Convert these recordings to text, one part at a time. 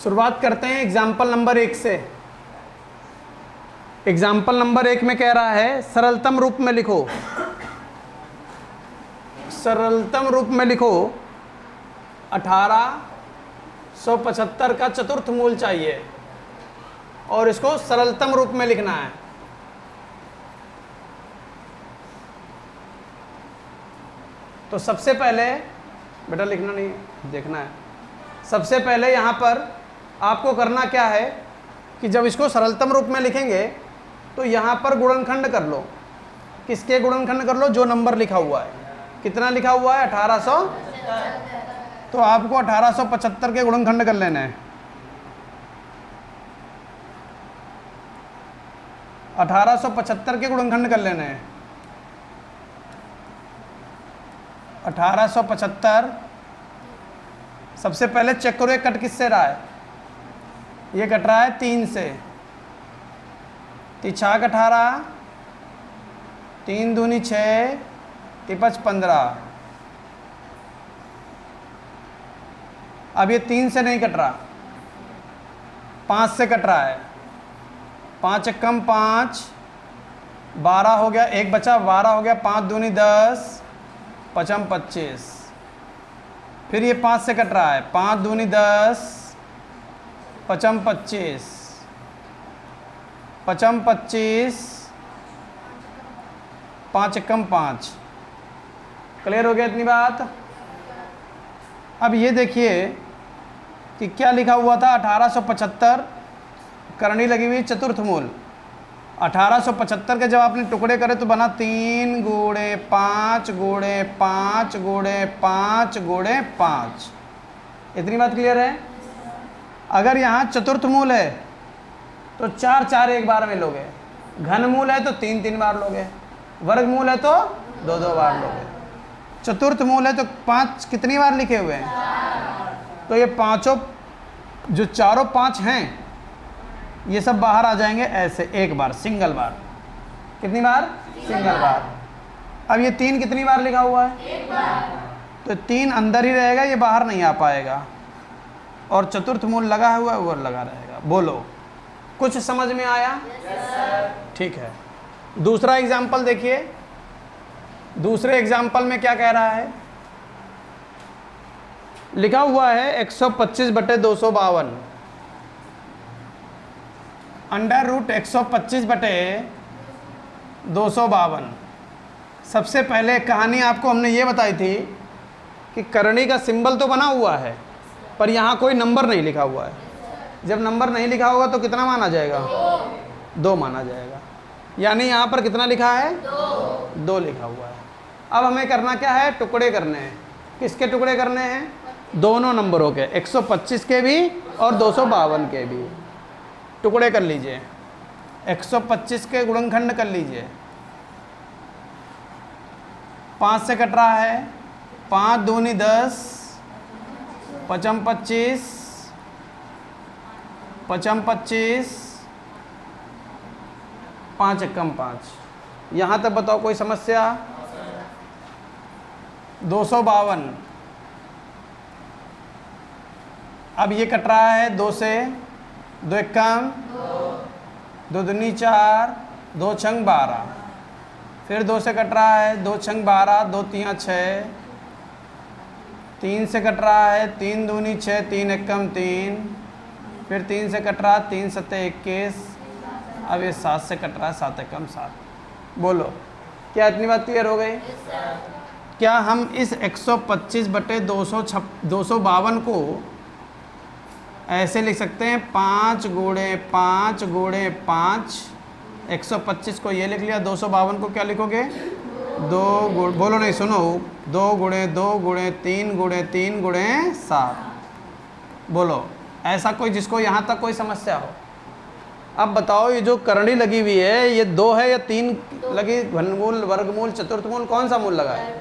शुरुआत करते हैं एग्जाम्पल नंबर 1 से। एग्जाम्पल नंबर 1 में कह रहा है सरलतम रूप में लिखो, सरलतम रूप में लिखो 1875 का चतुर्थ मूल चाहिए और इसको सरलतम रूप में लिखना है। तो सबसे पहले बेटा लिखना नहीं है, देखना है। सबसे पहले यहाँ पर आपको करना क्या है कि जब इसको सरलतम रूप में लिखेंगे तो यहाँ पर गुणनखंड कर लो। किसके गुणनखंड कर लो? जो नंबर लिखा हुआ है। कितना लिखा हुआ है? 1800। तो आपको 1875 के गुणनखंड कर लेने हैं। 1875 के गुणनखंड कर लेने हैं। 1875 सबसे पहले चेक करो ये कट किससे रहा है। ये कट रहा है 3 से। 3 18, 3 दूनी 6, 5 15। अब ये 3 से नहीं कट रहा, 5 से कट रहा है। 5 कम 5, 12 हो गया, 1 बचा, 12 हो गया। 5 दूनी 10, 5 25। फिर ये 5 से कट रहा है। 5 दूनी 10, 5 25, 5 25, 5 कम 5। क्लियर हो गया इतनी बात? अब ये देखिए कि क्या लिखा हुआ था। 1875 करनी लगी हुई चतुर्थ मूल। 1875 के जब आपने टुकड़े करे तो बना 3 गुणे 5 गुणे 5 गुणे 5 गुणे 5। इतनी बात क्लियर है? अगर यहाँ चतुर्थ मूल है तो 4 4 एक बार में लोगे, घन मूल है तो 3 3 बार लोगे, वर्ग मूल है तो 2 2 बार लोगे, चतुर्थ मूल है तो 5 कितनी बार लिखे हुए हैं? तो ये पांचों जो चारों 5 हैं ये सब बाहर आ जाएंगे ऐसे एक बार, सिंगल बार। कितनी बार? सिंगल बार। अब ये 3 कितनी बार लिखा हुआ है? एक बार। तो 3 अंदर ही रहेगा, ये बाहर नहीं आ पाएगा और चतुर्थ मूल लगा हुआ है वो लगा रहेगा। बोलो कुछ समझ में आया? ठीक है। दूसरा एग्जाम्पल देखिए। दूसरे एग्जाम्पल में क्या कह रहा है? लिखा हुआ है 125/252 अंडर रूट 125/252। सबसे पहले कहानी आपको हमने ये बताई थी कि करनी का सिंबल तो बना हुआ है पर यहाँ कोई नंबर नहीं लिखा हुआ है। जब नंबर नहीं लिखा होगा तो कितना माना जाएगा? 2 माना जाएगा। यानी यहाँ पर कितना लिखा है? 2 लिखा हुआ है। अब हमें करना क्या है? टुकड़े करने हैं। किसके टुकड़े करने हैं? दोनों नंबरों के, 125 के भी और 252 के भी। टुकड़े कर लीजिए। 125 के गुणनखंड कर लीजिए। 5 से कट रहा है। 5 दूनी 10, 5 25, 5 25, 5 कम 5। यहाँ तक बताओ कोई समस्या? 252। अब ये कट रहा है 2 से, 2 कम 2 दूनी 4, 2 छंग 12। फिर 2 से कट रहा है, 2 छंग 12, 2 तियाँ 6। 3 से कट रहा है, 3 दूनी 6, 3 एकम 3। फिर 3 से कट रहा है, 3 सत्ते 21। अब ये 7 से कट रहा है, 7 एकम 7। बोलो क्या इतनी बात क्लियर हो गई? क्या हम इस 125/252 को ऐसे लिख सकते हैं? 5 गुणे 5 गुणे 5। 125 को ये लिख लिया। 252 को क्या लिखोगे? 2 बोलो नहीं, सुनो। 2 गुणे 2 गुणे 3 गुणे 3 गुणे 7। बोलो ऐसा कोई जिसको यहाँ तक कोई समस्या हो? अब बताओ ये जो करनी लगी हुई है ये 2 है या 3 लगी? घनमूल, वर्गमूल, चतुर्थ मूल, कौन सा मूल लगा है?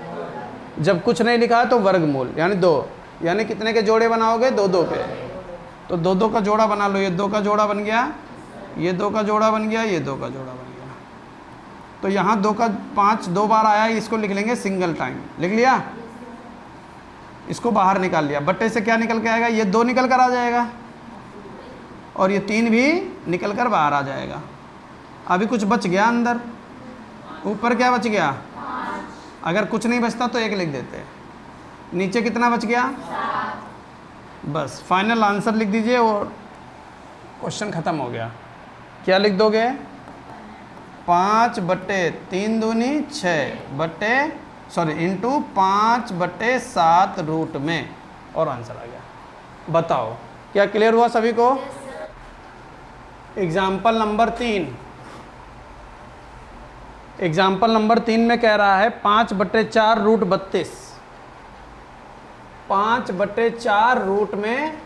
जब कुछ नहीं लिखा है तो वर्गमूल यानी 2। यानी कितने के जोड़े बनाओगे? 2 2 के। तो 2 2 का जोड़ा बना लो। ये 2 का जोड़ा बन गया, ये 2 का जोड़ा बन गया, ये 2 का जोड़ा बन गया। तो यहाँ 2 का 5 2 बार आया, इसको लिख लेंगे सिंगल टाइम। लिख लिया? इसको बाहर निकाल लिया। बट्टे से क्या निकल के आएगा? ये 2 निकल कर आ जाएगा। और ये 3 भी निकल कर बाहर आ जाएगा। अभी कुछ बच गया अंदर, ऊपर क्या बच गया? अगर कुछ नहीं बचता तो 1 लिख देते। नीचे कितना बच गया? बस फाइनल आंसर लिख दीजिए और क्वेश्चन ख़त्म हो गया। क्या लिख दोगे? 5/3 दूनी 6 इंटू 5/7 रूट में, और आंसर आ गया। बताओ क्या क्लियर हुआ सभी को? एग्जाम्पल नंबर 3, एग्जाम्पल नंबर 3 में कह रहा है 5/4 रूट 32। 5/4 रूट में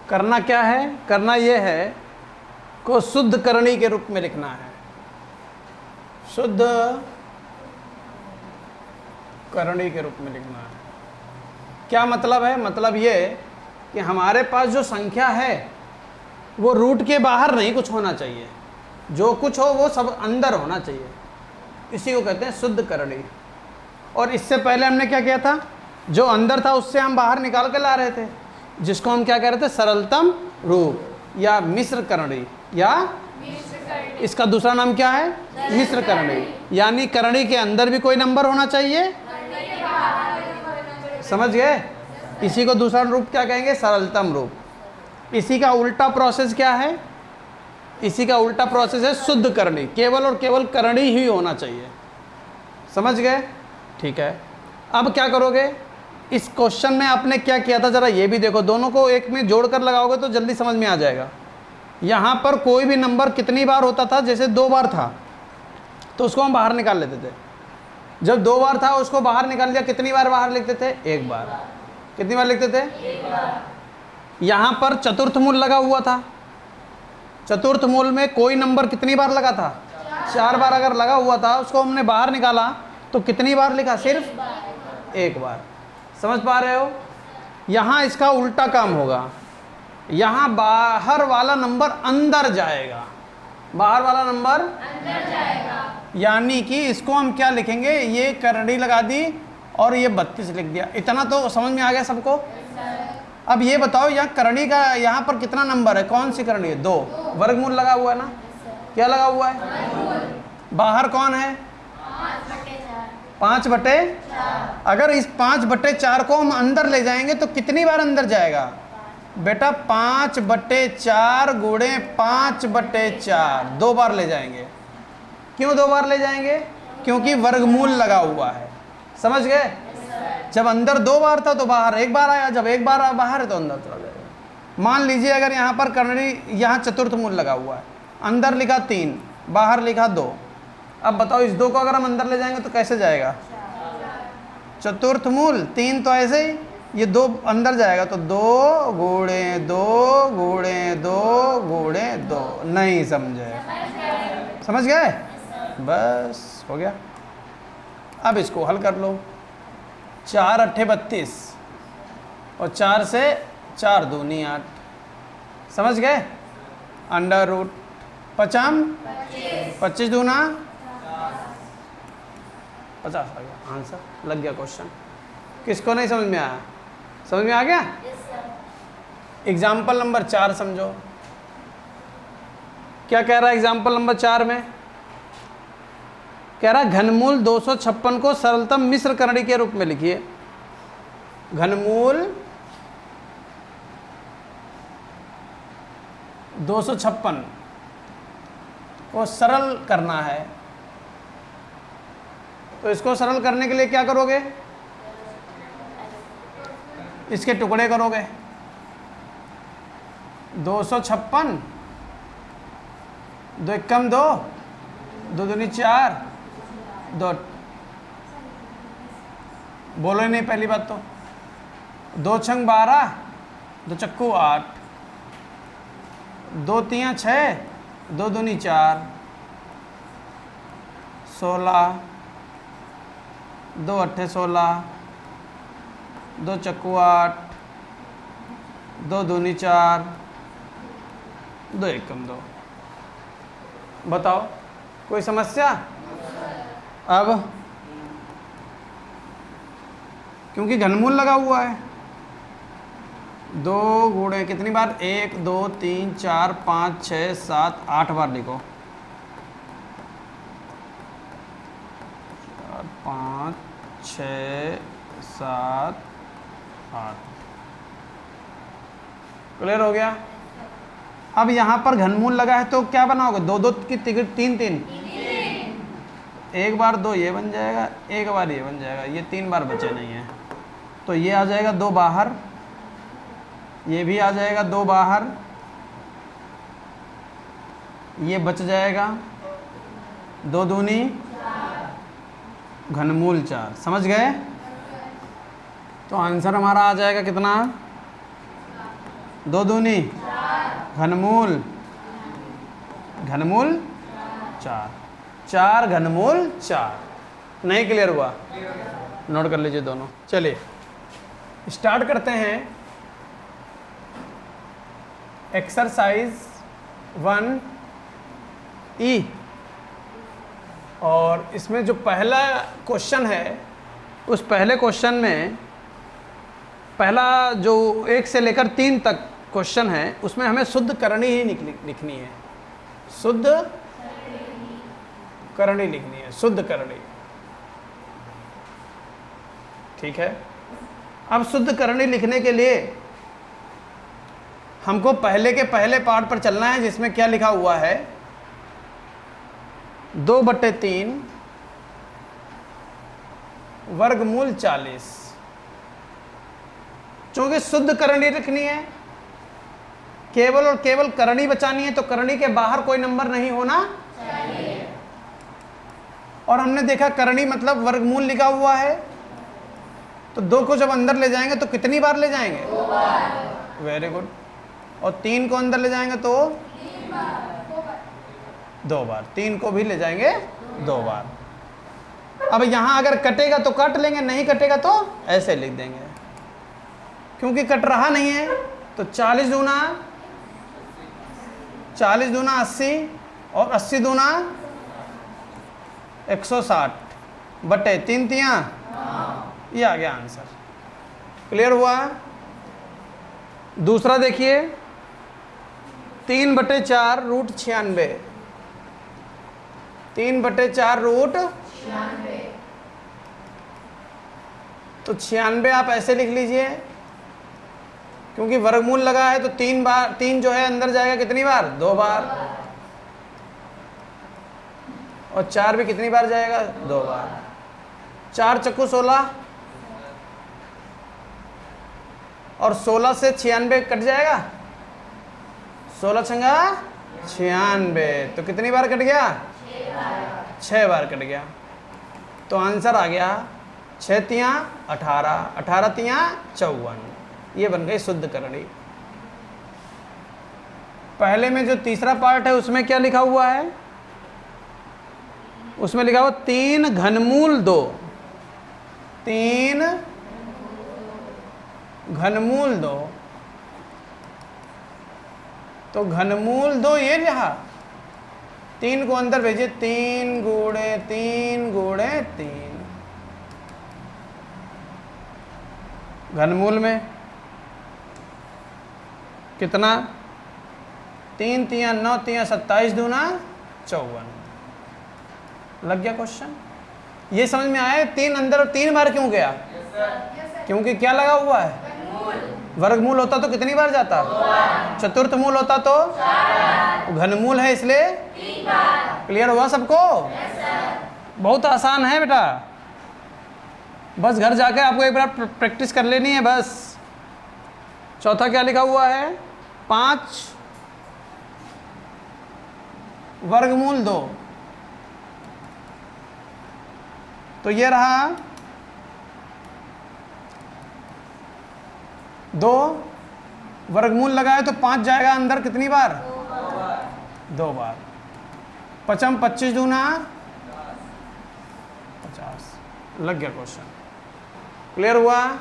करना क्या है? करना ये है को शुद्ध करणी के रूप में लिखना है। शुद्ध करणी के रूप में लिखना है। क्या मतलब है? मतलब ये कि हमारे पास जो संख्या है वो रूट के बाहर नहीं कुछ होना चाहिए, जो कुछ हो वो सब अंदर होना चाहिए। इसी को कहते हैं शुद्ध करणी। और इससे पहले हमने क्या किया था? जो अंदर था उससे हम बाहर निकाल के ला रहे थे, जिसको हम क्या कह रहे थे? सरलतम रूप या मिश्र करणी, या इसका दूसरा नाम क्या है? मिश्र करणी। यानी करणी के अंदर भी कोई नंबर होना चाहिए, समझ गए? इसी को दूसरा रूप क्या कहेंगे? सरलतम रूप। इसी का उल्टा प्रोसेस क्या है? इसी का उल्टा प्रोसेस है शुद्ध करणी। केवल और केवल करणी ही होना चाहिए, समझ गए? ठीक है, अब क्या करोगे? इस क्वेश्चन में आपने क्या किया था जरा ये भी देखो। दोनों को एक में जोड़कर लगाओगे तो जल्दी समझ में आ जाएगा। यहाँ पर कोई भी नंबर कितनी बार होता था? जैसे 2 बार था तो उसको हम बाहर निकाल लेते थे। जब 2 बार था उसको बाहर निकाल लिया, कितनी बार बाहर लिखते थे? 1 बार। कितनी बार लिखते थे? 1 बार। यहाँ पर चतुर्थ मूल लगा हुआ था। चतुर्थ मूल में कोई नंबर कितनी बार लगा था? 4 बार अगर लगा हुआ था, उसको हमने बाहर निकाला तो कितनी बार लिखा? सिर्फ 1 बार। समझ पा रहे हो? यहाँ इसका उल्टा काम होगा। यहाँ बाहर वाला नंबर अंदर जाएगा, बाहर वाला नंबर अंदर जाएगा। यानी कि इसको हम क्या लिखेंगे? ये करणी लगा दी और ये 32 लिख दिया। इतना तो समझ में आ गया सबको? अब ये बताओ यहाँ करणी का यहाँ पर कितना नंबर है? कौन सी करणी है? 2। वर्गमूल लगा हुआ है ना? क्या लगा हुआ है? बाहर कौन है? 5/4। अगर इस 5/4 को हम अंदर ले जाएंगे तो कितनी बार अंदर जाएगा बेटा? 5/4 गुणे 5/4, 2 बार ले जाएंगे। क्यों 2 बार ले जाएंगे? क्योंकि वर्गमूल लगा हुआ है। समझ गए? जब अंदर 2 बार था तो बाहर 1 बार आया, जब 1 बार बाहर है तो अंदर चला जाएगा। मान लीजिए अगर यहाँ पर करणी, यहाँ चतुर्थ मूल लगा हुआ है, अंदर लिखा 3, बाहर लिखा 2। अब बताओ इस 2 को अगर हम अंदर ले जाएंगे तो कैसे जाएगा? चतुर्थ मूल 3 तो ऐसे ही, ये 2 अंदर जाएगा तो 2 गुणे 2 गुणे 2 गुणे 2। नहीं समझे? समझ गए? बस हो गया। अब इसको हल कर लो। 4 अट्ठे 32 और 4 से 4 दूनी 8। समझ गए? अंडर रूट 25 दूना 50 आ गया आंसर। लग गया क्वेश्चन। किसको नहीं समझ में आया? समझ में आ गया? एग्जाम्पल नंबर 4 समझो। क्या कह रहा है एग्जाम्पल नंबर 4 में? कह रहा है घनमूल 256 को सरलतम मिश्र करणी के रूप में लिखिए। घनमूल 256 को सरल करना है, तो इसको सरल करने के लिए क्या करोगे? इसके टुकड़े करोगे। 256, 2 एकम 2, 2 दूनी 4, 2 बोलो ही नहीं पहली बात तो। 2 छंग 12, 2 चक्कू 8, 2 तियां 6, 2 दूनी 4, 16, 2 अट्ठे 16, 2 चक्कू 8, 2 दूनी 4, 2 एकम 2। बताओ कोई समस्या? अब क्योंकि घनमूल लगा हुआ है, 2 गुणे कितनी बार, 1 2 3 4 5 6 7 8 बार लिखो, 5 6 7 8। क्लियर हो गया। अब यहाँ पर घनमूल लगा है तो क्या बनाओगे, 2 2 की 3 3, एक बार 2 ये बन जाएगा, एक बार ये बन जाएगा, ये 3 बार बचे नहीं है तो ये आ जाएगा 2 बाहर, ये भी आ जाएगा 2 बाहर, ये बच जाएगा 2 दूनी घनमूल 4। समझ गए। तो आंसर हमारा आ जाएगा कितना, 2 दूनी घनमूल 4, 4 घनमूल 4। नहीं क्लियर हुआ, नोट कर लीजिए दोनों। चलिए स्टार्ट करते हैं एक्सरसाइज 1E। और इसमें जो पहला क्वेश्चन है, उस पहले क्वेश्चन में पहला जो 1 से लेकर 3 तक क्वेश्चन है, उसमें हमें शुद्ध करणी ही लिखनी है, शुद्ध करणी लिखनी है, शुद्ध करणी। ठीक है। अब शुद्ध करणी लिखने के लिए हमको पहले के पहले पार्ट पर चलना है, जिसमें क्या लिखा हुआ है, 2/3 वर्गमूल 40। चूंकि शुद्ध करणी लिखनी है, केवल और केवल करणी बचानी है, तो करणी के बाहर कोई नंबर नहीं होना चाहिए। और हमने देखा करणी मतलब वर्गमूल लिखा हुआ है, तो 2 को जब अंदर ले जाएंगे तो कितनी बार ले जाएंगे, 2 बार। Very good. और 3 को अंदर ले जाएंगे तो 2 बार, 3 को भी ले जाएंगे 2 बार। अब यहाँ अगर कटेगा तो काट लेंगे, नहीं कटेगा तो ऐसे लिख देंगे, क्योंकि कट रहा नहीं है। तो 40 दूना 80 और 80 दूना 160 बटे 3 तियां, ये आ गया आंसर। क्लियर हुआ। दूसरा देखिए, 3/4 रूट 96, 3/4 रूट 96। तो 96 आप ऐसे लिख लीजिए, क्योंकि वर्गमूल लगा है तो 3 बार, 3 जो है अंदर जाएगा कितनी बार, 2 बार। और 4 भी कितनी बार जाएगा, 2 बार। 4 चक्कू 16, और 16 से 96 कट जाएगा, 16 छंगा 96, तो कितनी बार कट गया, 6 बार कट गया। तो आंसर आ गया 6 तियां 18, 18 तियां 54। ये बन गई शुद्ध करणी। पहले में जो तीसरा पार्ट है उसमें क्या लिखा हुआ है, उसमें लिखा हुआ 3 घनमूल 2, 3 घनमूल 2। तो घनमूल 2 ये रहा, 3 को अंदर भेजिए, 3 गुणे 3 गुणे 3। घनमूल में कितना, 3 तियां 9 तियां 27 दूना 54। लग गया क्वेश्चन। ये समझ में आया 3 अंदर और 3 बार क्यों गया, क्योंकि क्या लगा हुआ है, वर्गमूल होता तो कितनी बार जाता, चतुर्थ मूल होता तो, घनमूल है इसलिए 3 बार। क्लियर हुआ सबको। बहुत आसान है बेटा, बस घर जाकर आपको एक बार प्रैक्टिस कर लेनी है बस। चौथा क्या लिखा हुआ है, 5 वर्गमूल 2। तो ये रहा 2, वर्गमूल लगाए तो 5 जाएगा अंदर कितनी बार, 2 बार। 5 25 दूना 50। लग गया क्वेश्चन। क्लियर हुआ।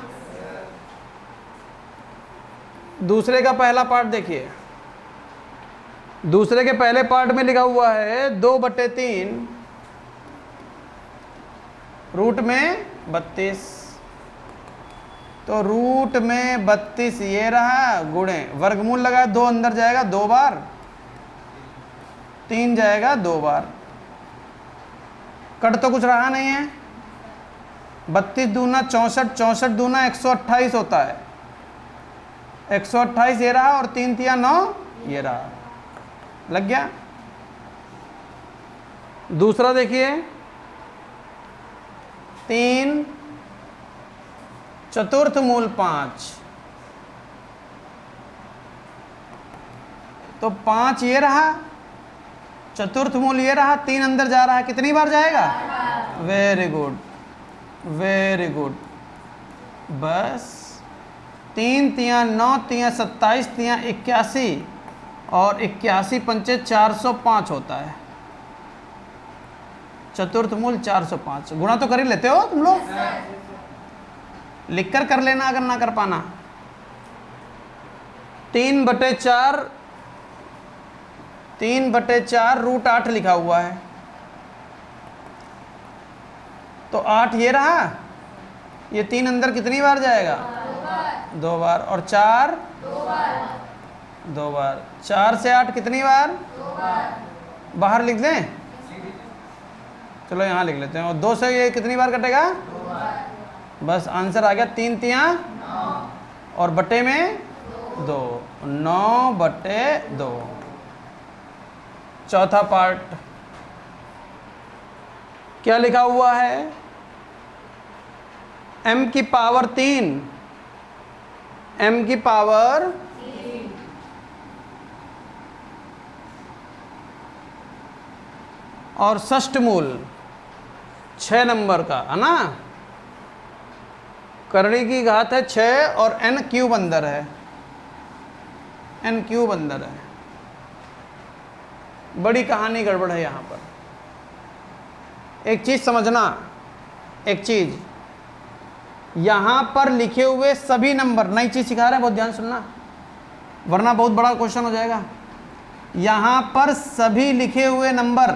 दूसरे का पहला पार्ट देखिए, दूसरे के पहले पार्ट में लिखा हुआ है 2/3 रूट में 32। तो तो रूट में 32 ये रहा, गुणे वर्गमूल लगा 2 अंदर जाएगा 2 बार, 3 जाएगा 2 बार, कट तो कुछ रहा नहीं है। 32 दूना 64, 64 दूना 128 होता है, 128 ये रहा और 3 तिया 9 ये रहा, लग गया। दूसरा देखिए 3 चतुर्थ मूल 5, तो 5 ये रहा, चतुर्थ मूल ये रहा, 3 अंदर जा रहा है, कितनी बार जाएगा? Very good, very good. बस 3 तिया 9 तिया 27 तिया 81 और 81 पंचे 405 होता है, चतुर्थ मूल 405। गुणा तो कर ही लेते हो तुम लोग, लिखकर कर लेना अगर ना कर पाना। 3/4, 3/4 रूट 8 लिखा हुआ है, तो 8 ये रहा, ये 3 अंदर कितनी बार जाएगा? 2 बार, और 4 2 बार, 4 से 8 कितनी बार? बाहर लिख दें, चलो यहाँ लिख लेते हैं, और 2 से ये कितनी बार कटेगा? बस आंसर आ गया 3 तिया और बटे में 2, 9/2। चौथा पार्ट क्या लिखा हुआ है? m की पावर 3, m की पावर 3 और षष्ठ मूल 6 नंबर का है ना, करणी की घात है 6 और n क्यूब अंदर है, n क्यूब अंदर है। बड़ी कहानी गड़बड़ है यहाँ पर। एक चीज समझना, एक चीज, यहाँ पर लिखे हुए सभी नंबर, नई चीज सिखा रहे हैं, बहुत ध्यान सुनना वरना बहुत बड़ा क्वेश्चन हो जाएगा। यहाँ पर सभी लिखे हुए नंबर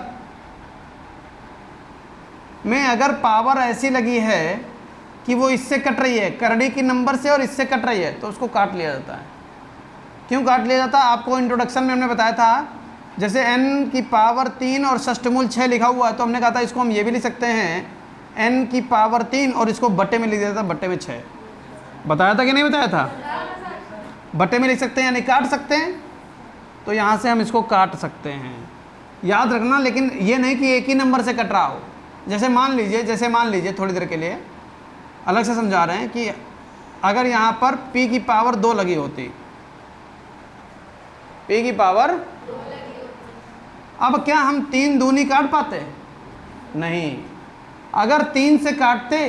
में अगर पावर ऐसी लगी है कि वो इससे कट रही है, करड़ी की नंबर से और इससे कट रही है, तो उसको काट लिया जाता है। क्यों काट लिया जाता है? आपको इंट्रोडक्शन में हमने बताया था, जैसे n की पावर 3 और षष्ठमूल 6 लिखा हुआ है, तो हमने कहा था इसको हम ये भी लिख सकते हैं n की पावर 3 और इसको बट्टे में लिख दिया था, बट्टे में 6। बताया था कि नहीं बताया था? बट्टे में लिख सकते हैं यानी काट सकते हैं, तो यहाँ से हम इसको काट सकते हैं, याद रखना। लेकिन ये नहीं कि एक ही नंबर से कट रहा हो। जैसे मान लीजिए थोड़ी देर के लिए अलग से समझा रहे हैं कि अगर यहाँ पर p की पावर 2 लगी होती, p की पावर, अब क्या हम 3 दूनी काट पाते? नहीं। अगर 3 से काटते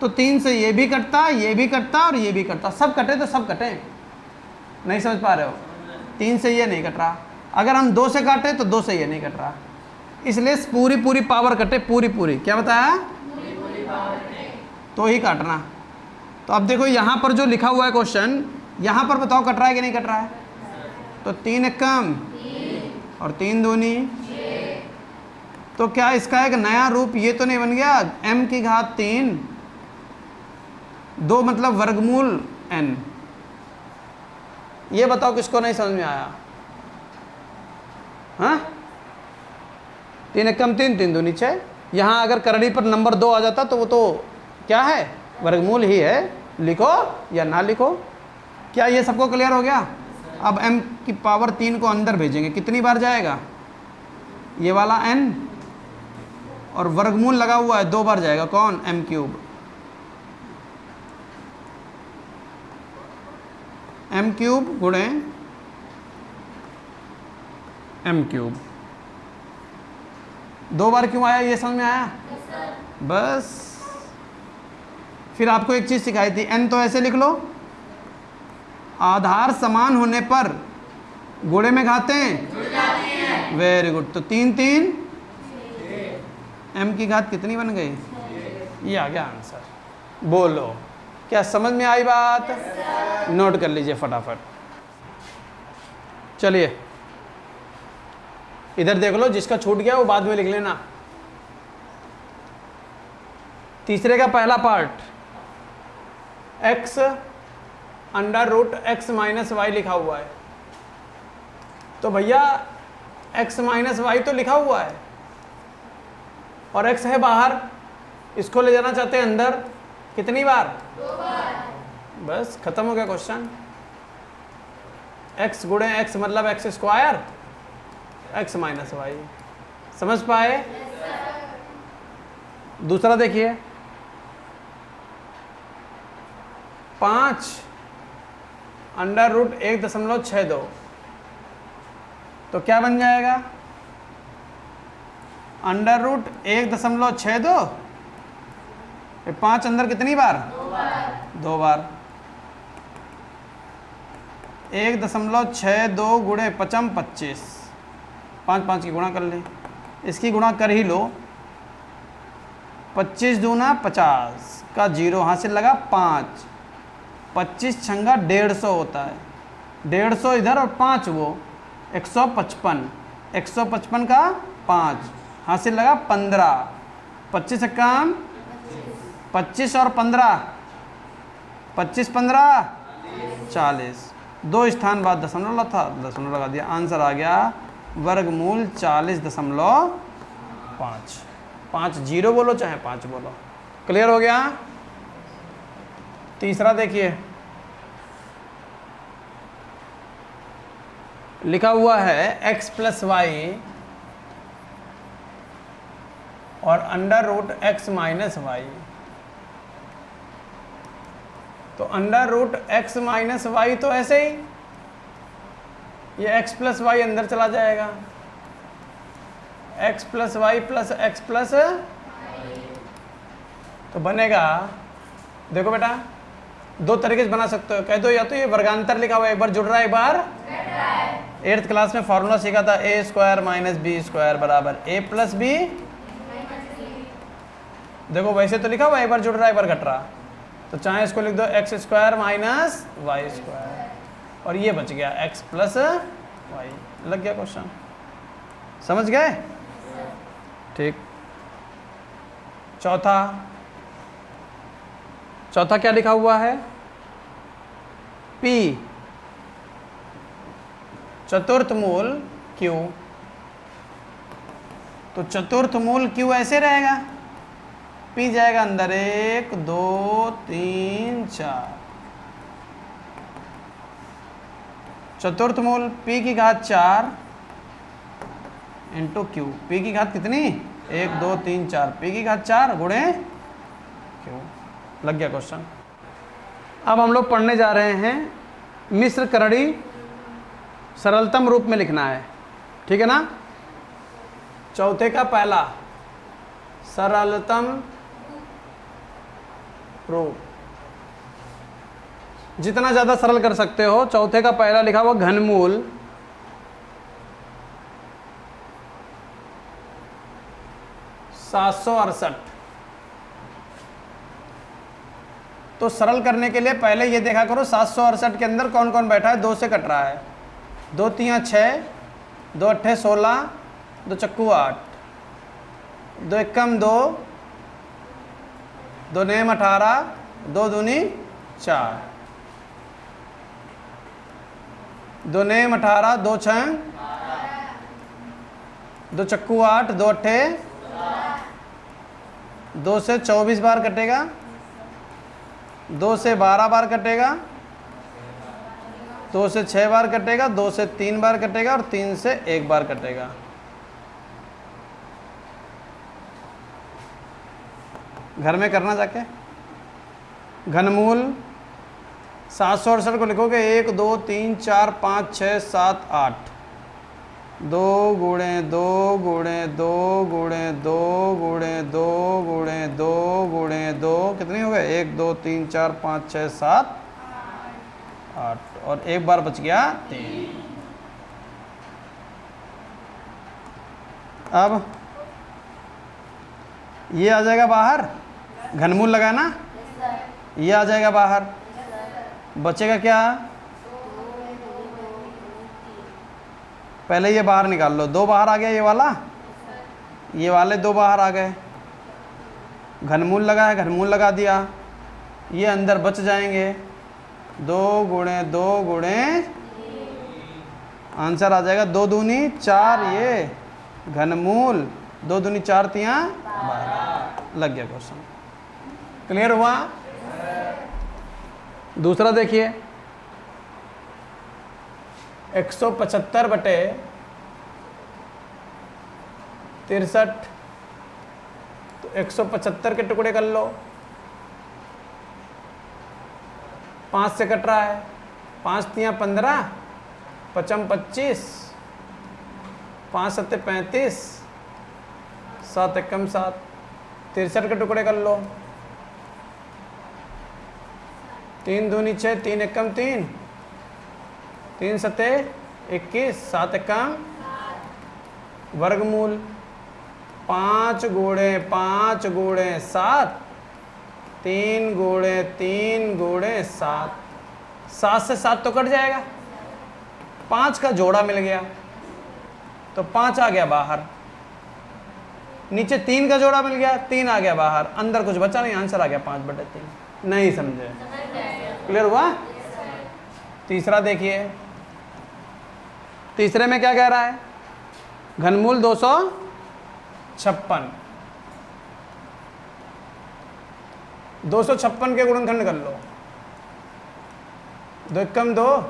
तो 3 से ये भी कटता, ये भी कटता और ये भी कटता, सब कटे तो सब कटे। नहीं समझ पा रहे हो? 3 से ये नहीं कट रहा, अगर हम 2 से काटे तो 2 से ये नहीं कट रहा, इसलिए पूरी पावर कटे, पूरी। क्या बताया? पूरी पावर तो ही काटना। तो अब देखो यहाँ पर जो लिखा हुआ है क्वेश्चन, यहाँ पर बताओ कट रहा है कि नहीं कट रहा है? तो 3 एक कम और 3 दूनी, तो क्या इसका एक नया रूप ये तो नहीं बन गया m की घात 3, 2 मतलब वर्गमूल n? ये बताओ किसको नहीं समझ में आया? हाँ, 3 एक कम 3, 3 दूनी 6। यहाँ अगर करड़ी पर नंबर 2 आ जाता तो वो तो क्या है? वर्गमूल ही है, लिखो या ना लिखो। क्या ये सबको क्लियर हो गया? अब m की पावर 3 को अंदर भेजेंगे, कितनी बार जाएगा? ये वाला n, और वर्गमूल लगा हुआ है 2 बार जाएगा, कौन? m cube. m क्यूब गुणे m क्यूब। 2 बार क्यों आया ये समझ में आया? बस फिर आपको एक चीज सिखाई थी, n तो ऐसे लिख लो, आधार समान होने पर गुणे में घातें जुड़ जाती हैं। Very good. तो 3 3 m की घात कितनी बन गई? ये आ गया आंसर। बोलो, क्या समझ में आई बात? नोट कर लीजिए फटाफट। चलिए इधर देख लो, जिसका छूट गया वो बाद में लिख लेना। तीसरे का पहला part, x under root X minus Y लिखा हुआ है, तो भैया x माइनस वाई तो लिखा हुआ है और x है बाहर, इसको ले जाना चाहते हैं अंदर, कितनी बार? 2 बार। बस खत्म हो गया क्वेश्चन। x गुणे x मतलब x square x minus Y. समझ पाए? दूसरा देखिए 5 अंडर रूट 1.62, तो क्या बन जाएगा? अंडर रूट 1.62, 5 अंदर कितनी बार? 2 बार। 2 बार। 1.62 गुणे 5 25, 5 5 की गुणा कर ले, इसकी गुणा कर ही लो। 25 दूना 50 का 0 हासिल लगा 5, 25 छंगा 150 होता है, 150 इधर और 5 वो 155, 155 का 5 हासिल लगा 15, 25 से कम 25 और 15, 25 15 40, 2 स्थान बाद दशमलव था, दशमलव लगा दिया, आंसर आ गया वर्गमूल 40.5। 5 0 बोलो चाहे 5 बोलो। क्लियर हो गया? तीसरा देखिए लिखा हुआ है x प्लस वाई और under root x minus Y, तो under root x minus Y तो ऐसे ही ये x प्लस वाई अंदर चला जाएगा, x plus Y plus x plus, तो बनेगा, देखो बेटा 2 तरीके से बना सकते हो, कह दो या तो ये वर्गांतर लिखा हुआ है, एक बार जुड़ रहा है एक बार 8th क्लास में फॉर्मूला सीखा था a square minus B square बराबर a प्लस बी, देखो वैसे तो लिखा हुआ है, एक बार जुड़ रहा है एक बार घट रहा, तो चाहे इसको लिख दो X square minus Y square और ये बच गया x प्लस वाई। लग गया क्वेश्चन? समझ गए? ठीक। चौथा क्या लिखा हुआ है? p चतुर्थ मूल q, तो चतुर्थ मूल q ऐसे रहेगा, p जाएगा अंदर 1 2 3 4, चतुर्थ मूल p की घात 4 इंटू q, p की घात कितनी? 1 2 3 4, p की घात 4 गुणे q। लग गया क्वेश्चन। अब हम लोग पढ़ने जा रहे हैं मिश्र करणी सरलतम रूप में लिखना है, ठीक है ना? चौथे का पहला सरलतम रूप, जितना ज्यादा सरल कर सकते हो। चौथे का पहला लिखा हुआ घनमूल (768), तो सरल करने के लिए पहले ये देखा करो 768 के अंदर कौन कौन बैठा है। 2 से कट रहा है, 2 3 6, 2 8 16, 2 चक्कू 8, 2 एकम 2, 2 नेम 18, 2 दूनी 4, 2 नेम 18, 2 छंग 2 चक्कू 8, 2 अट्ठे 2 से 24 बार कटेगा, 2 से 12 बार कटेगा, 2 से 6 बार कटेगा, 2 से 3 बार कटेगा और 3 से 1 बार कटेगा। घर में करना जाके। घनमूल 768 को लिखोगे 1 2 3 4 5 6 7 8, 2 गुणे 2 गुणे 2 गुणे 2 गुणे 2 गुणे 2 गुणे 2, कितनी हो गए? 1 2 3 4 5 6 7 8 और 1 बार बच गया 3। अब ये आ जाएगा बाहर, घनमूल लगाना, ये आ जाएगा बाहर, बचेगा क्या? पहले ये बाहर निकाल लो, 2 बाहर आ गया, ये वाला, ये वाले 2 बाहर आ गए। घनमूल लगा है, घनमूल लगा दिया, ये अंदर बच जाएंगे, 2 गुणे 2 गुणे, आंसर आ जाएगा 2 दूनी 4, ये घनमूल 2 दूनी 4 तियां 12। लग गया क्वेश्चन। क्लियर हुआ? दूसरा देखिए, 175 बटे 63, तो 175 के टुकड़े कर लो। 5 से कट रहा है, 5 तियां 15, 5 25, 5 7 35, 7 एकम 7, 63 के टुकड़े कर लो। 3 दूनी 6, 3 एकम 3, 3 सते 21, 7 एकम वर्गमूल 5 गुणे 5 गुणे 7, 3 गुणे 3 गुणे 7, 7 से 7 तो कट जाएगा, 5 का जोड़ा मिल गया तो 5 आ गया बाहर, नीचे 3 का जोड़ा मिल गया, 3 आ गया बाहर, अंदर कुछ बचा नहीं, आंसर आ गया 5/3। नहीं समझे? क्लियर हुआ? तीसरा देखिए, तीसरे में क्या कह रहा है? घनमूल 256, 256 के गुणनखंड कर लो। 2 एकम 2,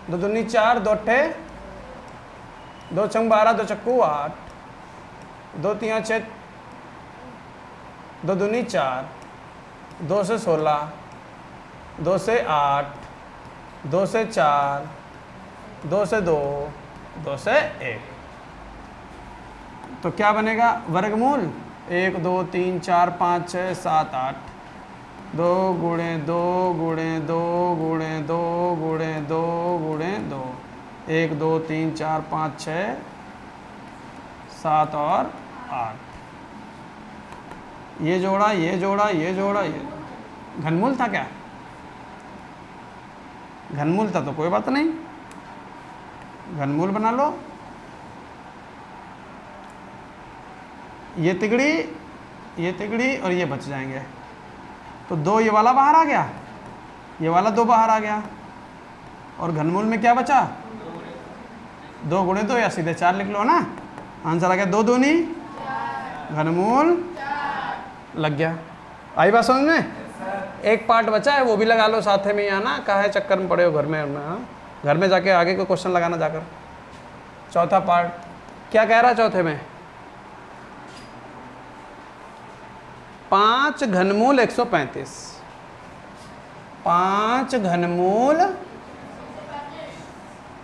2 दूनी 4, 2 अट्ठे 2 छंग 12, 2 चक्कू 8, 2 तियां 6, 2 दूनी 4, 2 से 16, 2 से 8, 2 से 4, 2 से 2, 2 से 1, तो क्या बनेगा? वर्गमूल 1 2 3 4 5 6 7 8, 2 गुणे 2 गुणे 2 गुणे 2 गुणे 2 गुणे 2, 1 2 3 4 5 6 7 और 8, ये जोड़ा ये जोड़ा ये जोड़ा ये, घनमूल था क्या? घनमूल था तो कोई बात नहीं, घनमूल बना लो। ये तिगड़ी और ये बच जाएंगे, तो 2 ये वाला बाहर आ गया, ये वाला 2 बाहर आ गया, और घनमूल में क्या बचा? 2 गुणे 2 या सीधे 4 लिख लो ना, आंसर आ गया 2 दूनी घनमूल। लग गया? आई बात समझ में? एक पार्ट बचा है, वो भी लगा लो साथ में, यहाँ ना काहे चक्कर में पड़े हो घर में, घर में जाके आगे को क्वेश्चन लगाना जाकर। चौथा पार्ट क्या कह रहा है? चौथे में 5 घनमूल 135, 5 घनमूल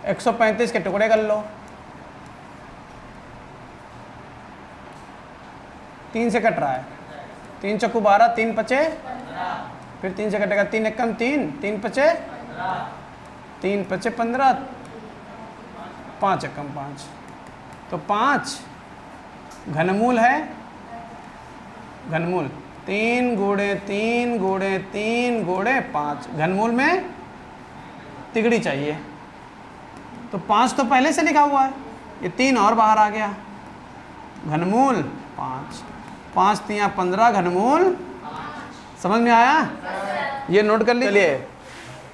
135 के टुकड़े कर लो। 3 से कट रहा है, 3 चक्कू 12, 3 पचे, फिर 3 से कटेगा, 3 एकम 3, 3 पचे 3 पचे 15, 5 एकम 5, तो 5 घनमूल है। घनमूल 3 गुणे 3 गुणे 3 गुणे 5, घनमूल में तिगड़ी चाहिए, तो 5 तो पहले से लिखा हुआ है, ये 3 और बाहर आ गया, घनमूल 5, 5 तियां 15, घनमूल। समझ में आया? ये नोट कर लीजिए।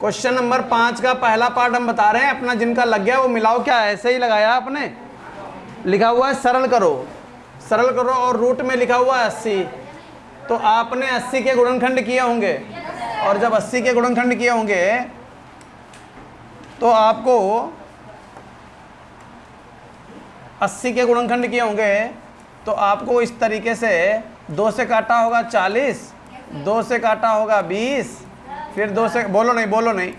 क्वेश्चन नंबर 5 का पहला पार्ट हम बता रहे हैं अपना, जिनका लग गया वो मिलाओ, क्या ऐसे ही लगाया आपने? लिखा हुआ है सरल करो, सरल करो, और रूट में लिखा हुआ है 80, तो आपने 80 के गुणनखंड किए होंगे, और जब 80 के गुणनखंड किए होंगे तो आपको 80 के गुणनखंड किए होंगे तो आपको इस तरीके से 2 से काटा होगा 40, 2 से काटा होगा 20, फिर 2 से, बोलो नहीं,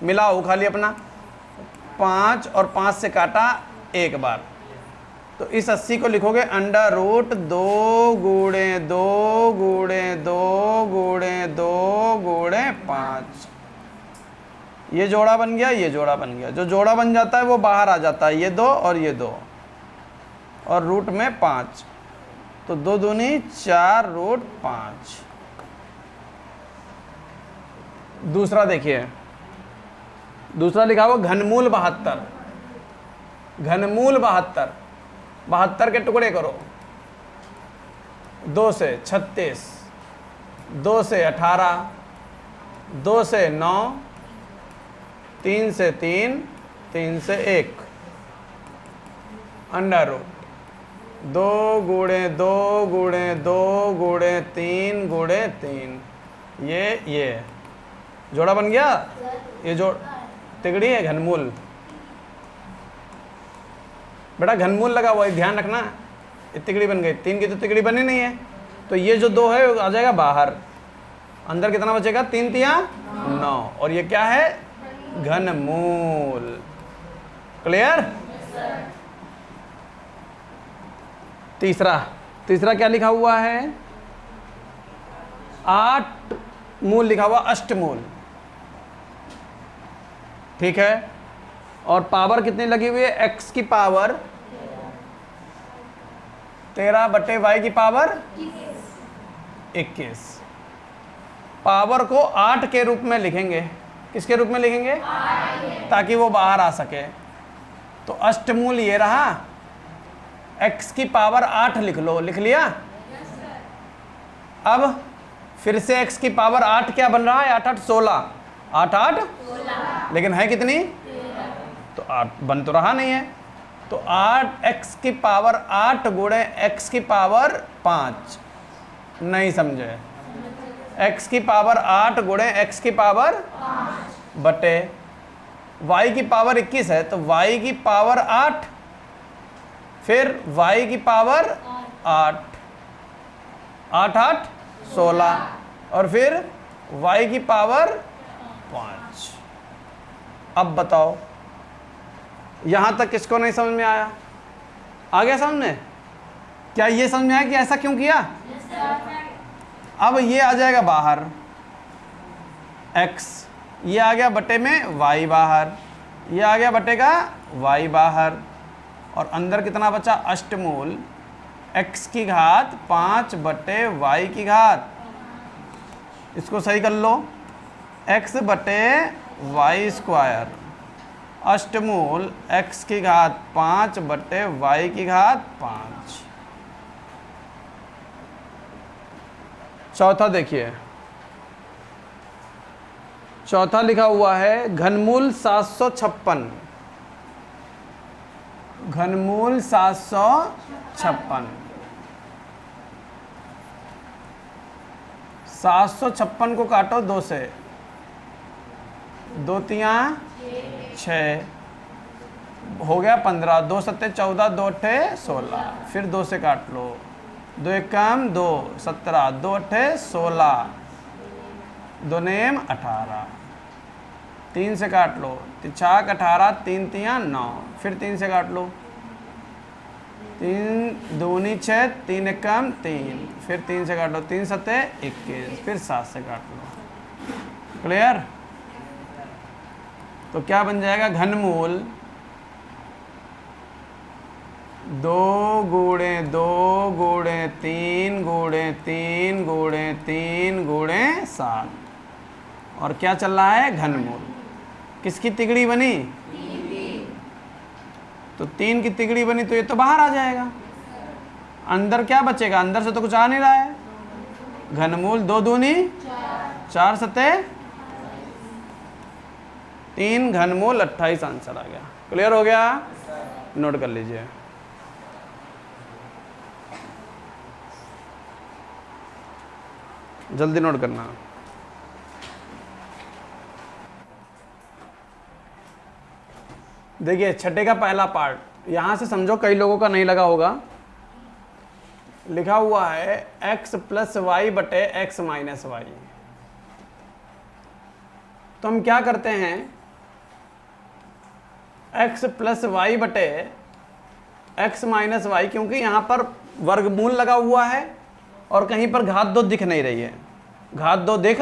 मिलाओ खाली अपना, 5 और 5 से काटा एक बार, तो इस 80 को लिखोगे अंडर रूट 2 गुणे 2 गुणे 2 गुणे 2 गुणे 5, ये जोड़ा बन गया, ये जोड़ा बन गया, जो जोड़ा बन जाता है वो बाहर आ जाता है, ये 2 और ये 2, और रूट में 5, तो 2 दूनी 4 रूट 5। दूसरा देखिए, दूसरा लिखा हुआ घनमूल 72, घनमूल 72, 72 के टुकड़े करो, 2 से 36, 2 से 18, 2 से 9, 3 से 3, 3 से 1, अंडर रूट 2 गुणे 2 गुणे 2 गुणे 3 गुणे 3, ये जोड़ा बन गया। ये जो तिगड़ी है घनमूल, बेटा घनमूल लगा हुआ है, ध्यान रखना। ये तिगड़ी बन गई, 3 की तो तिगड़ी बनी नहीं है, तो ये जो 2 है आ जाएगा बाहर। अंदर कितना बचेगा? 3 तिया 9, और ये क्या है? घनमूल। क्लियर? तीसरा क्या लिखा हुआ है? 8 मूल लिखा हुआ, अष्टमूल। ठीक है, और पावर कितनी लगी हुई है? x की पावर 13 बटे y की पावर 21। पावर को 8 के रूप में लिखेंगे। किसके रूप में लिखेंगे? ताकि वो बाहर आ सके। तो अष्टमूल ये रहा, x की पावर 8 लिख लो। लिख लिया? अब फिर से x की पावर 8 क्या बन रहा है? 8 8 16, 8 8 लेकिन है कितनी? तो 8 बन तो रहा नहीं है। तो 8x की पावर 8 गुणे x की पावर 5, नहीं समझे? x की पावर 8 गुणे x की पावर बटे y की पावर 21 है, तो y की पावर 8, फिर y की पावर 8, 8 8 16, और फिर y की पावर 5। अब बताओ, यहां तक किसको नहीं समझ में आया? आ गया समझ में? क्या ये समझ में आया कि ऐसा क्यों किया? अब ये आ जाएगा बाहर x, ये आ गया बटे में y बाहर, ये आ गया बटे का y बाहर, और अंदर कितना बचा? अष्टमूल x की घात 5 बटे y की घात। इसको सही कर लो, x बटे y स्क्वायर अष्टमूल x की घात 5 बटे y की घात 5। चौथा देखिए, चौथा लिखा हुआ है घनमूल 756। घनमूल 756, 756 को काटो 2 से, 2 तिया 6, हो गया 15, 2 सत्ते 14, 2 अट्ठे 16, फिर 2 से काट लो, 2 एकम 2 17, 2 अट्ठे 16, 2 नेम 18, 3 से काट लो, 4 18, 3 तिया 9, फिर 3 से काट लो, 3 दूनी 6, 3 एकम 3, फिर 3 से काट लो, 3 सत्ते 21, फिर 7 से काट लो। क्लियर? तो क्या बन जाएगा? घनमूल 2 गुणे 2 गुणे 3 गुणे 3 गुणे 3 गुणे 7, और क्या चल रहा है? घनमूल। किसकी तिगड़ी बनी? तो 3 की तिगड़ी बनी, तो ये तो बाहर आ जाएगा। अंदर क्या बचेगा? अंदर से तो कुछ आ नहीं रहा है। घनमूल 2 दूनी 4 सत्ते 3, घनमूल 28 आंसर आ गया। क्लियर हो गया? नोट कर लीजिए। जल्दी नोट करना। देखिए छठे का पहला पार्ट, यहां से समझो कई लोगों का नहीं लगा होगा। लिखा हुआ है x प्लस वाई बटे x माइनस वाई। तो हम क्या करते हैं? x प्लस वाई बटे x माइनस वाई, क्योंकि यहाँ पर वर्गमूल लगा हुआ है और कहीं पर घात 2 दिख नहीं रही है, घात 2 दिख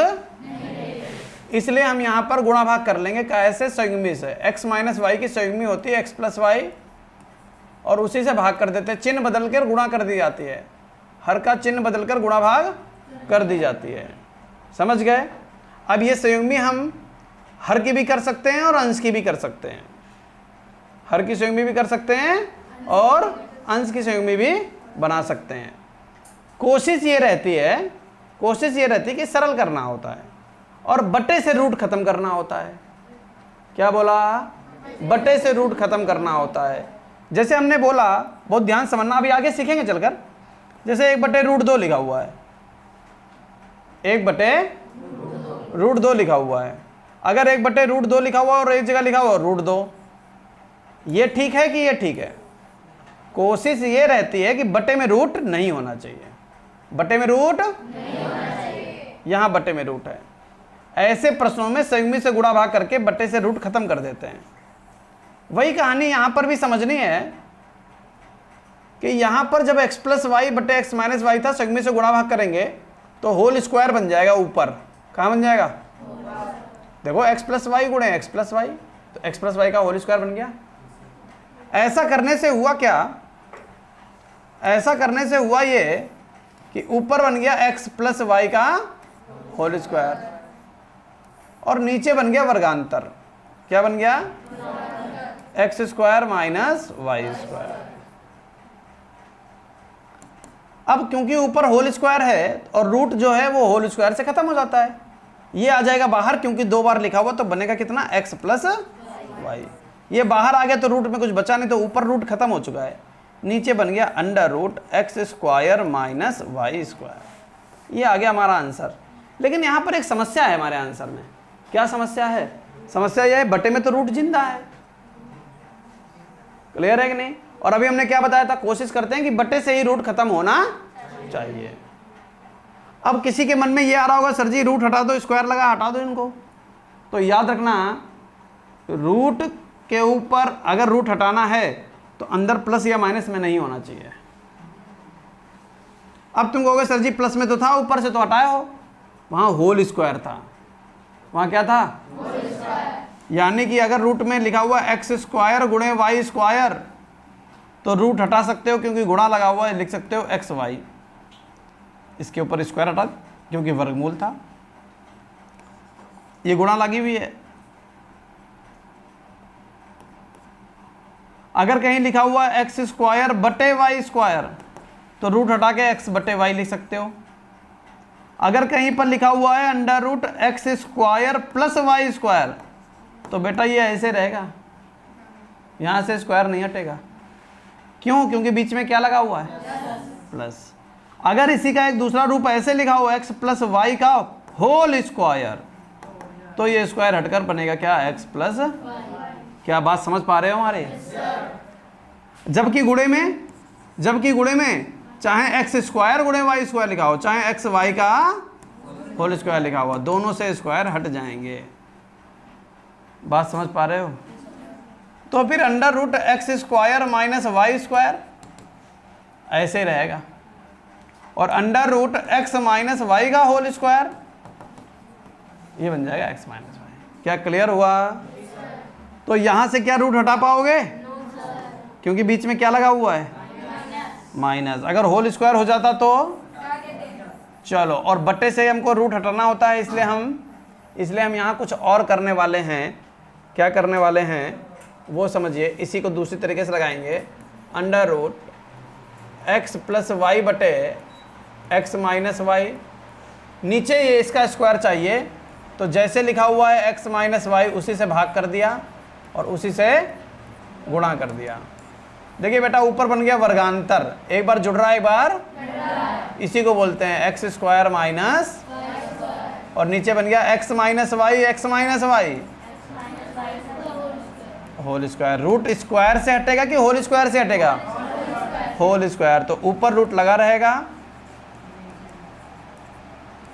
इसलिए हम यहाँ पर गुणा भाग कर लेंगे। कैसे? संयुग्मी से। x माइनस वाई की संयुग्मी होती है x प्लस वाई, और उसी से भाग कर देते हैं। चिन्ह बदल कर गुणा कर दी जाती है, हर का चिन्ह बदल कर गुणा भाग कर दी जाती है। समझ गए? अब ये संयुग्मी हम हर की भी कर सकते हैं और अंश की भी कर सकते हैं। हर की संयुग्मी भी कर सकते हैं और अंश की संयुग्मी भी बना सकते हैं। कोशिश ये रहती है कि सरल करना होता है और बटे से रूट खत्म करना होता है। क्या बोला? बटे से रूट खत्म करना होता है। जैसे हमने बोला, बहुत ध्यान समझना, अभी आगे सीखेंगे चलकर। जैसे 1/√2 लिखा हुआ है, 1/√2 लिखा हुआ है। अगर 1/√2 लिखा हुआ और एक जगह लिखा हुआ √2, ये ठीक है कि ये ठीक है? कोशिश ये रहती है कि बटे में रूट नहीं होना चाहिए, बटे में रूट नहीं होना चाहिए। यहां बटे में रूट है। ऐसे प्रश्नों में संयुग्मी से गुणा भाग करके बटे से रूट खत्म कर देते हैं। वही कहानी यहां पर भी समझनी है कि यहां पर जब x + y बटे x - y था, संयुग्मी से गुणा भाग करेंगे तो होल स्क्वायर बन जाएगा ऊपर। कहां बन जाएगा? देखो x + y गुणे x + y, तो x + y का होल स्क्वायर बन गया। ऐसा करने से हुआ क्या? ऐसा करने से हुआ ये कि ऊपर बन गया x + y का होल स्क्वायर और नीचे बन गया वर्गांतर। क्या बन गया? x² - y²। अब क्योंकि ऊपर होल स्क्वायर है और रूट जो है वो होल स्क्वायर से खत्म हो जाता है, ये आ जाएगा बाहर, क्योंकि 2 बार लिखा हुआ तो बनेगा कितना? x + y। ये बाहर आ गया तो रूट में कुछ बचा नहीं, तो ऊपर रूट खत्म हो चुका है, नीचे बन गया √x² - y²। ये आ गया हमारा आंसर। लेकिन यहाँ पर एक समस्या है हमारे आंसर में। क्या समस्या है? समस्या यह है बटे में तो रूट जिंदा है। क्लियर है कि नहीं? और अभी हमने क्या बताया था? कोशिश करते हैं कि बटे से ही रूट खत्म होना चाहिए। अब किसी के मन में ये आ रहा होगा, सर जी रूट हटा दो, स्क्वायर लगा, हटा दो इनको। तो याद रखना, रूट के ऊपर अगर रूट हटाना है तो अंदर प्लस या माइनस में नहीं होना चाहिए। अब तुम कहोगे सर जी प्लस में तो था, ऊपर से तो हटाए हो, वहां होल स्क्वायर था। वहां क्या था? Whole square. यानी कि अगर रूट में लिखा हुआ x² गुणे y², तो रूट हटा सकते हो क्योंकि गुणा लगा हुआ है, लिख सकते हो xy। इसके ऊपर स्क्वायर हटा क्योंकि वर्गमूल था, ये गुणा लगी हुई है। अगर कहीं लिखा हुआ है x² बटे y², तो रूट हटा के x बटे y लिख सकते हो। अगर कहीं पर लिखा हुआ है √x² + y², तो बेटा ये ऐसे रहेगा, यहां से स्क्वायर नहीं हटेगा। क्यों? क्योंकि बीच में क्या लगा हुआ है? प्लस। अगर इसी का एक दूसरा रूप ऐसे लिखा हुआ x + y का होल स्क्वायर, तो ये स्क्वायर हटकर बनेगा क्या? x + y। क्या बात समझ पा रहे हो हमारे? जबकि गुणे में चाहे x² गुणे y² लिखा हो, चाहे xy का होल स्क्वायर लिखा हुआ, दोनों से स्क्वायर हट जाएंगे। बात समझ पा रहे हो? तो फिर √x² - y² ऐसे रहेगा, और √x - y का होल स्क्वायर ये बन जाएगा x - y। क्या क्लियर हुआ? तो यहां से क्या रूट हटा पाओगे? क्योंकि बीच में क्या लगा हुआ है? माइनस। अगर होल स्क्वायर हो जाता तो चलो, और बटे से हमको रूट हटाना होता है, इसलिए हम यहाँ कुछ और करने वाले हैं। क्या करने वाले हैं वो समझिए। इसी को दूसरी तरीके से लगाएंगे, √x + y बटे x - y। नीचे ये इसका स्क्वायर चाहिए, तो जैसे लिखा हुआ है x - y उसी से भाग कर दिया और उसी से गुणा कर दिया। देखिए बेटा, ऊपर बन गया वर्गांतर, एक बार जुड़ रहा है, एक बार इसी को बोलते हैं x² माइनस, और नीचे बन गया x - y whole square. Root square से हटेगा कि होल स्क्वायर से हटेगा? Whole square. तो ऊपर रूट लगा रहेगा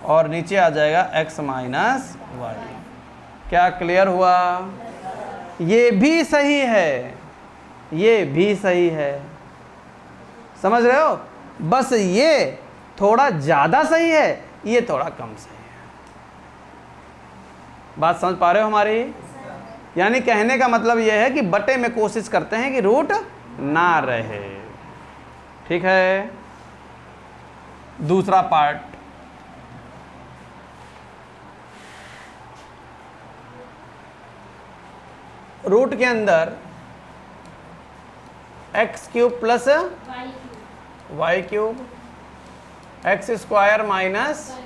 और नीचे आ जाएगा x - y। क्या क्लियर हुआ? ये भी सही है, ये भी सही है, समझ रहे हो? बस ये थोड़ा ज्यादा सही है, ये थोड़ा कम सही है। बात समझ पा रहे हो हमारी? यानी कहने का मतलब यह है कि बटे में कोशिश करते हैं कि रूट ना रहे। ठीक है? दूसरा पार्ट, रूट के अंदर x³ + y³ x² minus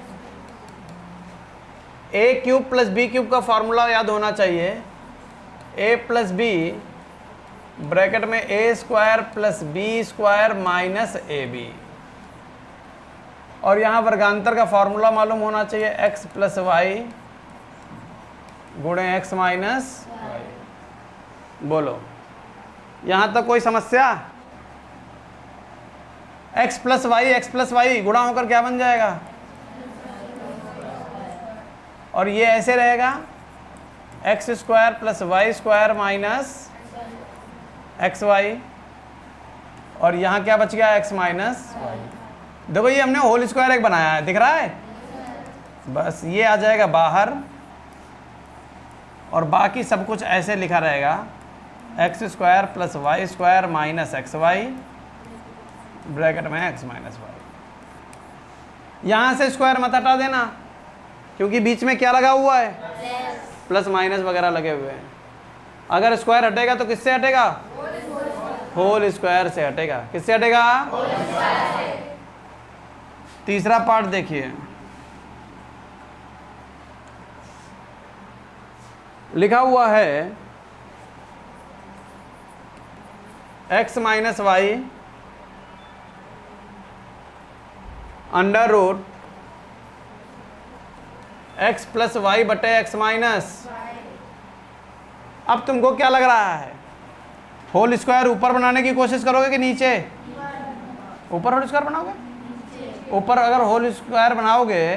a³ + b³ का फॉर्मूला याद होना चाहिए। ए प्लस बी ब्रैकेट में A square plus B square minus A B, और यहाँ वर्गांतर का फॉर्मूला मालूम होना चाहिए x प्लस वाई गुणे एक्स माइनस वाई। बोलो यहाँ तक कोई समस्या? x प्लस वाई गुणा होकर क्या बन जाएगा? और ये ऐसे रहेगा x square plus y square minus x y, और यहाँ क्या बच गया? x minus y. देखो ये हमने होल स्क्वायर एक बनाया है, दिख रहा है? बस ये आ जाएगा बाहर, और बाकी सब कुछ ऐसे लिखा रहेगा x square plus y square minus x y bracket में एक्स माइनस वाई। यहाँ से स्क्वायर मत हटा देना, क्योंकि बीच में क्या लगा हुआ है? प्लस माइनस वगैरह लगे हुए हैं। अगर स्क्वायर हटेगा तो किससे हटेगा? होल स्क्वायर से हटेगा। किससे हटेगा? तीसरा पार्ट देखिए, लिखा हुआ है x minus y under root x plus y बटे एक्स माइनस। अब तुमको क्या लग रहा है? होल स्क्वायर ऊपर बनाने की कोशिश करोगे कि नीचे? ऊपर होल स्क्वायर बनाओगे? ऊपर अगर होल स्क्वायर बनाओगे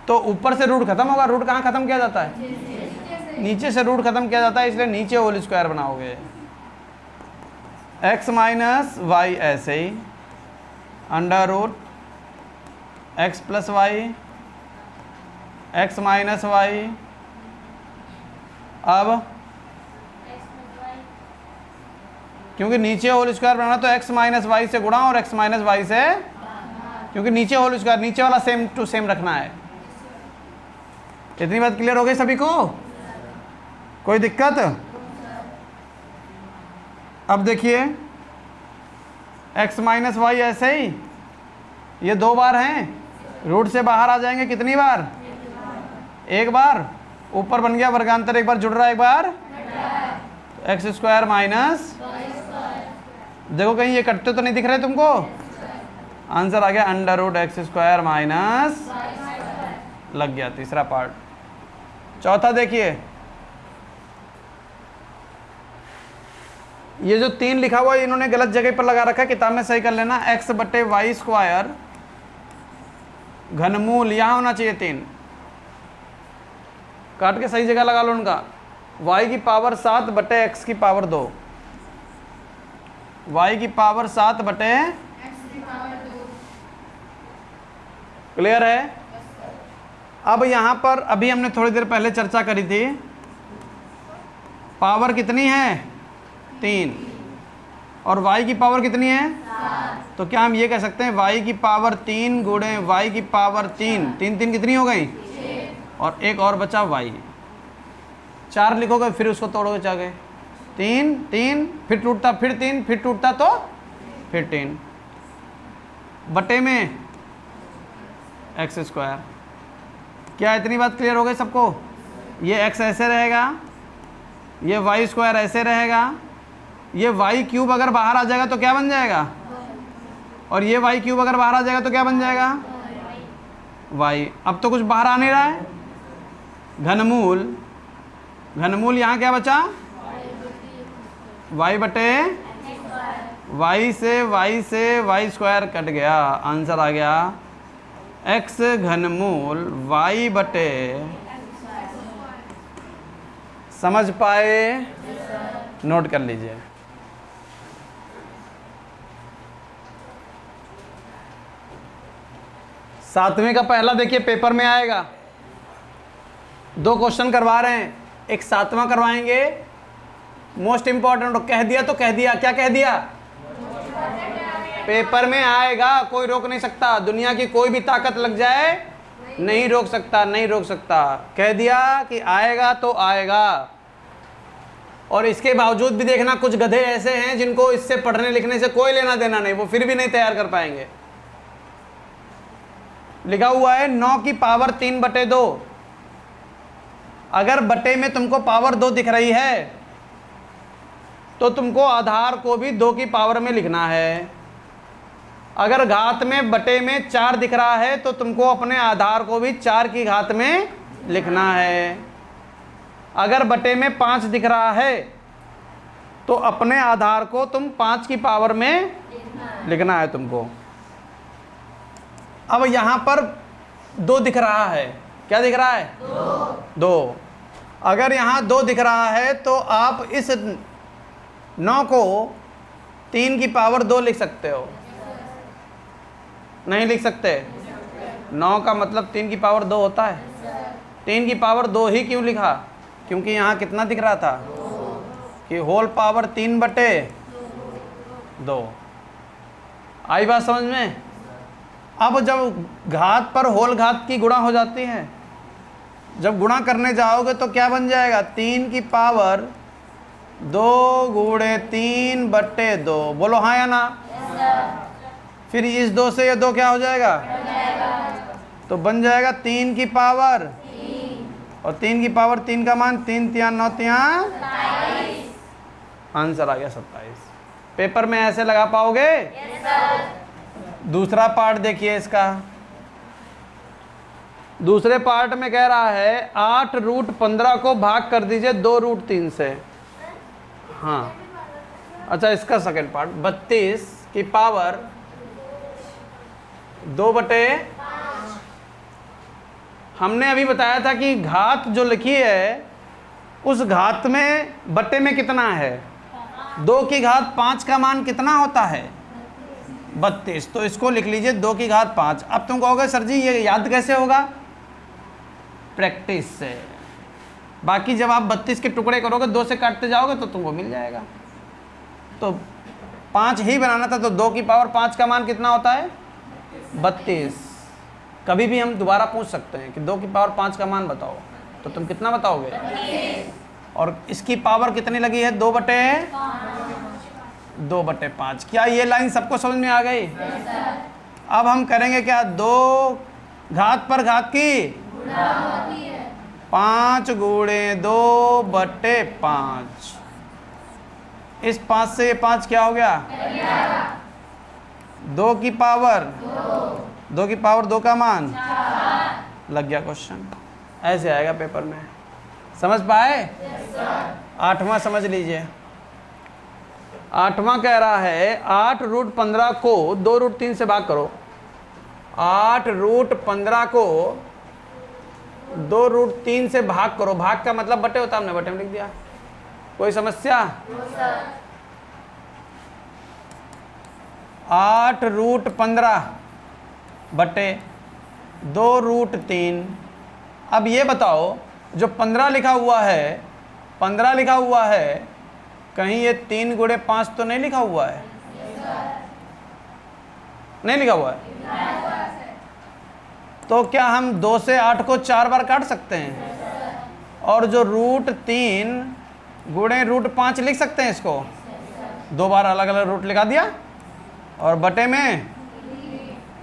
तो ऊपर से रूट खत्म होगा। रूट कहाँ खत्म किया जाता है? नीचे से रूट खत्म किया जाता है, इसलिए नीचे होल स्क्वायर बनाओगे। x माइनस वाई ऐसे ही under root x plus Y X minus Y. अब क्योंकि नीचे होल स्क्वायर बनाना तो x माइनस वाई से गुणा और x माइनस वाई से, क्योंकि नीचे होल स्क्वायर नीचे वाला सेम टू सेम रखना है। इतनी बात क्लियर हो गई सभी को? कोई दिक्कत? अब देखिए x माइनस वाई ऐसे ही, ये दो बार हैं, रूट से बाहर आ जाएंगे कितनी बार? एक बार। ऊपर बन गया वर्गांतर, एक बार जुड़ रहा है, एक बार एक्स स्क्वायर माइनस, देखो कहीं ये कटते तो नहीं दिख रहे तुमको? आंसर आ गया under root x square minus, लग गया तीसरा पार्ट। चौथा देखिए, ये जो 3 लिखा हुआ है इन्होंने गलत जगह पर लगा रखा है, किताब में सही कर लेना। x बटे वाई स्क्वायर घनमूल, यहाँ होना चाहिए 3, काट के सही जगह लगा लो उनका। y की पावर 7 बटे x की पावर 2, y की पावर 7 बटे, क्लियर है? अब यहाँ पर अभी हमने थोड़ी देर पहले चर्चा करी थी, पावर कितनी है? 3, और y की पावर कितनी है? 7। तो क्या हम ये कह सकते हैं y की पावर 3 गुणे y की पावर 3, 3 3 कितनी हो गई? 6। और एक और बचा y, 4 लिखोगे फिर उसको तोड़ोगे जाके, 3 3 फिर टूटता, फिर 3 फिर टूटता, तो फिर 3 बटे में एक्स स्क्वायर। क्या इतनी बात क्लियर हो गई सबको? ये x ऐसे रहेगा, ये वाई स्क्वायर ऐसे रहेगा, ये वाई क्यूब अगर बाहर आ जाएगा तो क्या बन जाएगा? और ये वाई क्यूब अगर बाहर आ जाएगा तो क्या बन जाएगा? वाई। अब तो कुछ बाहर आ नहीं रहा है। घनमूल, घनमूल यहाँ क्या बचा? वाई बटे वाई से वाई स्क्वायर कट गया, आंसर आ गया एक्स घनमूल वाई बटे, समझ पाए? नोट कर लीजिए। सातवें का पहला देखिए पेपर में आएगा, 2 क्वेश्चन करवा रहे हैं, एक 7वां करवाएंगे, मोस्ट इंपॉर्टेंट। कह दिया तो कह दिया, क्या कह दिया? पेपर में आएगा, कोई रोक नहीं सकता, दुनिया की कोई भी ताकत लग जाए नहीं रोक सकता, नहीं रोक सकता। कह दिया कि आएगा तो आएगा। और इसके बावजूद भी देखना कुछ गधे ऐसे हैं जिनको इससे पढ़ने लिखने से कोई लेना देना नहीं, वो फिर भी नहीं तैयार कर पाएंगे। लिखा हुआ है 9 की पावर 3 बटे 2, अगर बटे में तुमको पावर 2 दिख रही है तो तुमको आधार को भी 2 की पावर में लिखना है। अगर घात में बटे में 4 दिख रहा है तो तुमको अपने आधार को भी 4 की घात में लिखना है। अगर बटे में 5 दिख रहा है तो अपने आधार को तुम 5 की पावर में लिखना है तुमको। अब यहाँ पर 2 दिख रहा है, क्या दिख रहा है? 2। अगर यहाँ 2 दिख रहा है तो आप इस 9 को 3 की पावर 2 लिख सकते हो, नहीं लिख सकते? 9 का मतलब 3 की पावर 2 होता है। 3 की पावर 2 ही क्यों लिखा? क्योंकि यहाँ कितना दिख रहा था कि होल पावर 3 बटे 2। आई बात समझ में? अब जब घात पर होल घात की गुणा हो जाती है, जब गुणा करने जाओगे तो क्या बन जाएगा? 3 की पावर 2 गुणे 3 बटे 2। बोलो हाँ या ना? फिर इस 2 से ये 2 क्या हो जाएगा? तो बन जाएगा 3 की पावर, और 3 की पावर 3 का मान 3 तिया 9 तिया, आंसर आ गया 27। पेपर में ऐसे लगा पाओगे? दूसरा पार्ट देखिए इसका। दूसरे पार्ट में कह रहा है 8 रूट 15 को भाग कर दीजिए 2 रूट 3 से। हाँ अच्छा, इसका सेकंड पार्ट 32 की पावर 2 बटे, हमने अभी बताया था कि घात जो लिखी है उस घात में बटे में कितना है? 2 की घात 5 का मान कितना होता है? 32। तो इसको लिख लीजिए 2 की घात 5। अब तुम कहोगे सर जी ये याद कैसे होगा? प्रैक्टिस से। बाकी जब आप 32 के टुकड़े करोगे 2 से काटते जाओगे तो तुमको मिल जाएगा। तो 5 ही बनाना था, तो 2 की पावर 5 का मान कितना होता है? 32। कभी भी हम दोबारा पूछ सकते हैं कि 2 की पावर 5 का मान बताओ, तो तुम कितना बताओगे? 32। और इसकी पावर कितनी लगी है? 2 बटे 5। क्या ये लाइन सबको समझ में आ गई? अब हम करेंगे क्या? 2 घात पर घात की 5 गुणे 2 बटे 5। इस 5 से ये 5 क्या हो गया? 2 की पावर 2 का मान लग गया क्वेश्चन। ऐसे आएगा पेपर में। समझ पाए? 8वां समझ लीजिए। 8वां कह रहा है 8 रूट 15 को 2 रूट 3 से भाग करो। 8 रूट 15 को 2 रूट 3 से भाग करो। भाग का मतलब बटे होता है, हमने बटे में लिख दिया। कोई समस्या? 8 रूट 15 बटे 2 रूट 3। अब ये बताओ जो 15 लिखा हुआ है, 15 लिखा हुआ है, कहीं ये 3 गुणे 5 तो नहीं लिखा हुआ है? नहीं लिखा हुआ है। तो क्या हम 2 से 8 को 4 बार काट सकते हैं? और जो रूट 3 गुणे रूट 5 लिख सकते हैं इसको? 2 बार अलग अलग रूट लिखा दिया, और बटे में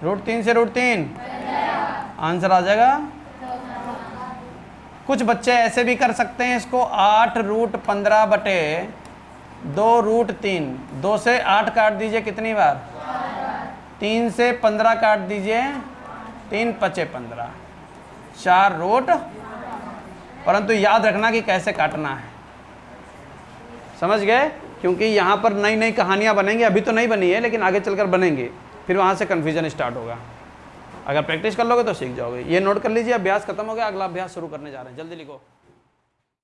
रूट 3 से रूट 3, आंसर आ जाएगा। कुछ बच्चे ऐसे भी कर सकते हैं इसको, 8 रूट 15 बटे 2 रूट 3। 2 से 8 काट दीजिए कितनी बार? 3 से 15 काट दीजिए, 3 पचे 15, 4 रूट। परंतु याद रखना कि कैसे काटना है। समझ गए? क्योंकि यहाँ पर नई नई कहानियाँ बनेंगी। अभी तो नहीं बनी है, लेकिन आगे चलकर बनेंगे, फिर वहाँ से कन्फ्यूजन स्टार्ट होगा। अगर प्रैक्टिस कर लोगे तो सीख जाओगे। ये नोट कर लीजिए, अभ्यास खत्म हो गया, अगला अभ्यास शुरू करने जा रहे हैं। जल्दी लिखो।